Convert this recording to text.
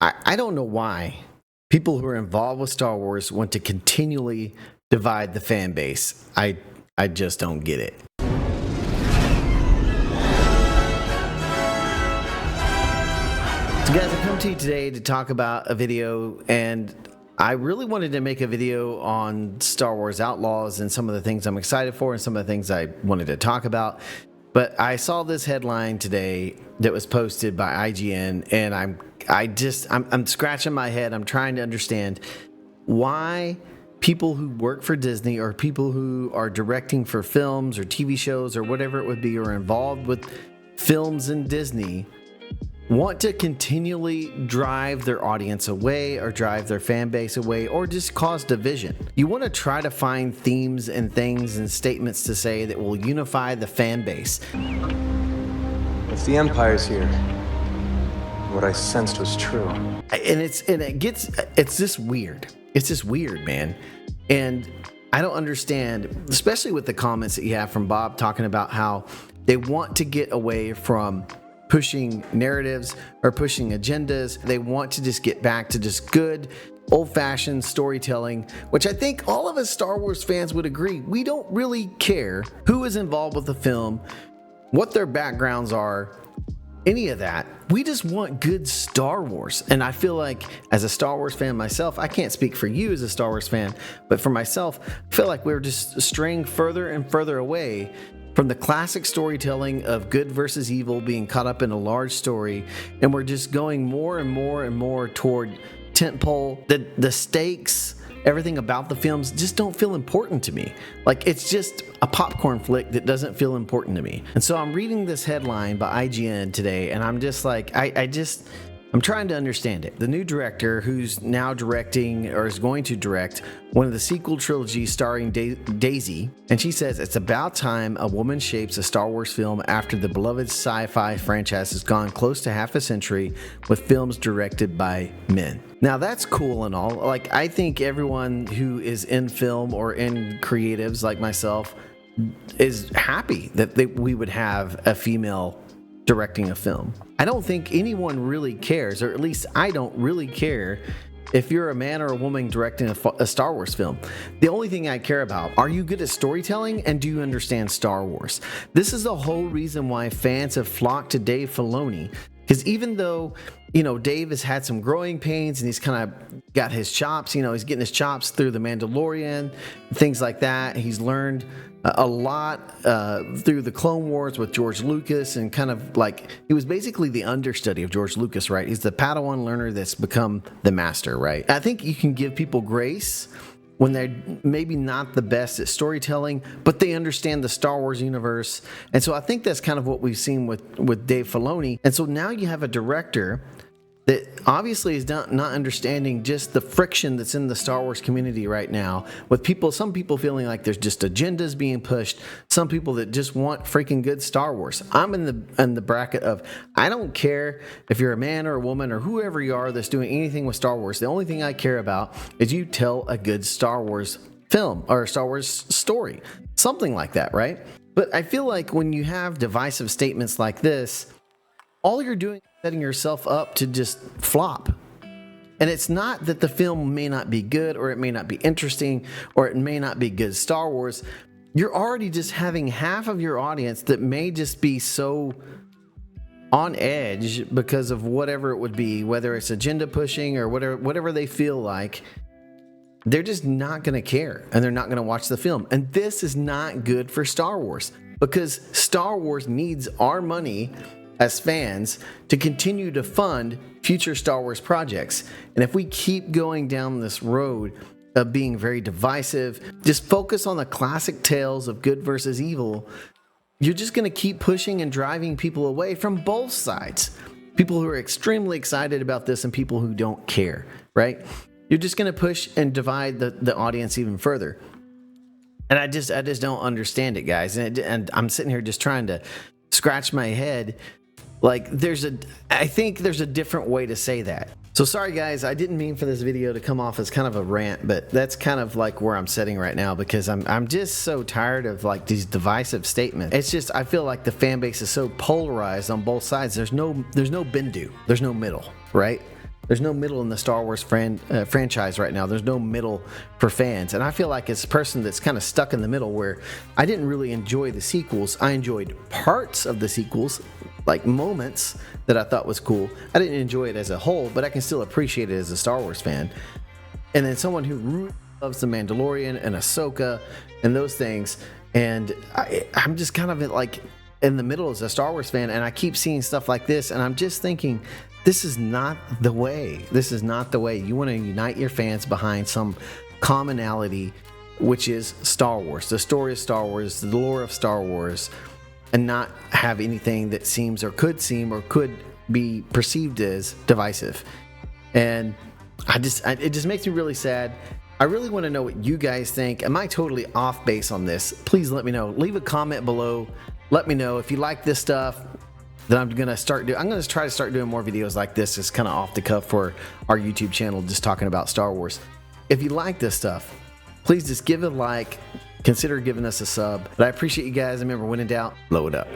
I don't know why people who are involved with Star Wars want to continually divide the fan base. I just don't get it. So guys, I come to you today to talk about a video, and I really wanted to make a video on Star Wars Outlaws and some of the things I'm excited for and some of the things I wanted to talk about. But I saw this headline today that was posted by IGN, and I'm scratching my head. I'm trying to understand why people who work for Disney or people who are directing for films or TV shows or whatever it would be, or involved with films and Disney, want to continually drive their audience away or drive their fan base away or just cause division. You want to try to find themes and things and statements to say that will unify the fan base. If the Empire's here, what I sensed was true. And it's just weird. It's just weird, man. And I don't understand, especially with the comments that you have from Bob talking about how they want to get away from pushing narratives or pushing agendas. They want to just get back to just good old-fashioned storytelling, which I think all of us Star Wars fans would agree. We don't really care who is involved with the film, what their backgrounds are, any of that. We just want good Star Wars. And I feel like as a Star Wars fan myself, I can't speak for you as a Star Wars fan, but for myself, I feel like we're just straying further and further away from the classic storytelling of good versus evil being caught up in a large story, and we're just going more and more and more toward tentpole. The stakes, everything about the films just don't feel important to me. Like, it's just a popcorn flick that doesn't feel important to me. And so I'm reading this headline by IGN today, and I'm just like, I'm trying to understand it. The new director who's now directing, or is going to direct, one of the sequel trilogies starring Daisy, and she says it's about time a woman shapes a Star Wars film after the beloved sci-fi franchise has gone close to half a century with films directed by men. Now that's cool and all. Like, I think everyone who is in film or in creatives like myself is happy that we would have a female directing a film. I don't think anyone really cares, or at least I don't really care if you're a man or a woman directing a Star Wars film. The only thing I care about, are you good at storytelling and do you understand Star Wars? This is the whole reason why fans have flocked to Dave Filoni, because even though, Dave has had some growing pains and he's kind of got his chops, he's getting his chops through The Mandalorian, things like that. He's learned a lot through the Clone Wars with George Lucas, and kind of like, he was basically the understudy of George Lucas, right? He's the Padawan learner that's become the master, right? I think you can give people grace when they're maybe not the best at storytelling, but they understand the Star Wars universe. And so I think that's kind of what we've seen with Dave Filoni. And so now you have a director that obviously is not understanding just the friction that's in the Star Wars community right now, with some people feeling like there's just agendas being pushed, some people that just want freaking good Star Wars. I'm in the bracket of, I don't care if you're a man or a woman or whoever you are that's doing anything with Star Wars. The only thing I care about is you tell a good Star Wars film or a Star Wars story, something like that, right? But I feel like when you have divisive statements like this, all you're doing is setting yourself up to just flop. And it's not that the film may not be good, or it may not be interesting, or it may not be good Star Wars. You're already just having half of your audience that may just be so on edge because of whatever it would be, whether it's agenda pushing or whatever they feel like. They're just not going to care, and they're not going to watch the film. And this is not good for Star Wars, because Star Wars needs our money as fans to continue to fund future Star Wars projects. And if we keep going down this road of being very divisive, just focus on the classic tales of good versus evil, you're just going to keep pushing and driving people away from both sides. People who are extremely excited about this and people who don't care, right? You're just going to push and divide the audience even further. And I just don't understand it, guys. And I'm sitting here just trying to scratch my head. Like, I think there's a different way to say that. So sorry guys, I didn't mean for this video to come off as kind of a rant, but that's kind of like where I'm sitting right now, because I'm just so tired of like these divisive statements. It's just, I feel like the fan base is so polarized on both sides. There's no Bindu, there's no middle, right? There's no middle in the Star Wars franchise right now. There's no middle for fans. And I feel like it's a person that's kind of stuck in the middle where I didn't really enjoy the sequels. I enjoyed parts of the sequels, like moments that I thought was cool. I didn't enjoy it as a whole, but I can still appreciate it as a Star Wars fan. And then someone who really loves The Mandalorian and Ahsoka and those things. And I'm just kind of like in the middle as a Star Wars fan, and I keep seeing stuff like this, and I'm just thinking, this is not the way. This is not the way. You want to unite your fans behind some commonality, which is Star Wars, the story of Star Wars, the lore of Star Wars, and not have anything that seems or could be perceived as divisive. And it just makes me really sad. I really want to know what you guys think. Am I totally off base on this? Please let me know. Leave a comment below. Let me know if you like this stuff. That I'm going to try to start doing more videos like this. It's kind of off the cuff for our YouTube channel, just talking about Star Wars. If you like this stuff, please just give it a like. Consider giving us a sub. But I appreciate you guys. Remember, when in doubt, blow it up.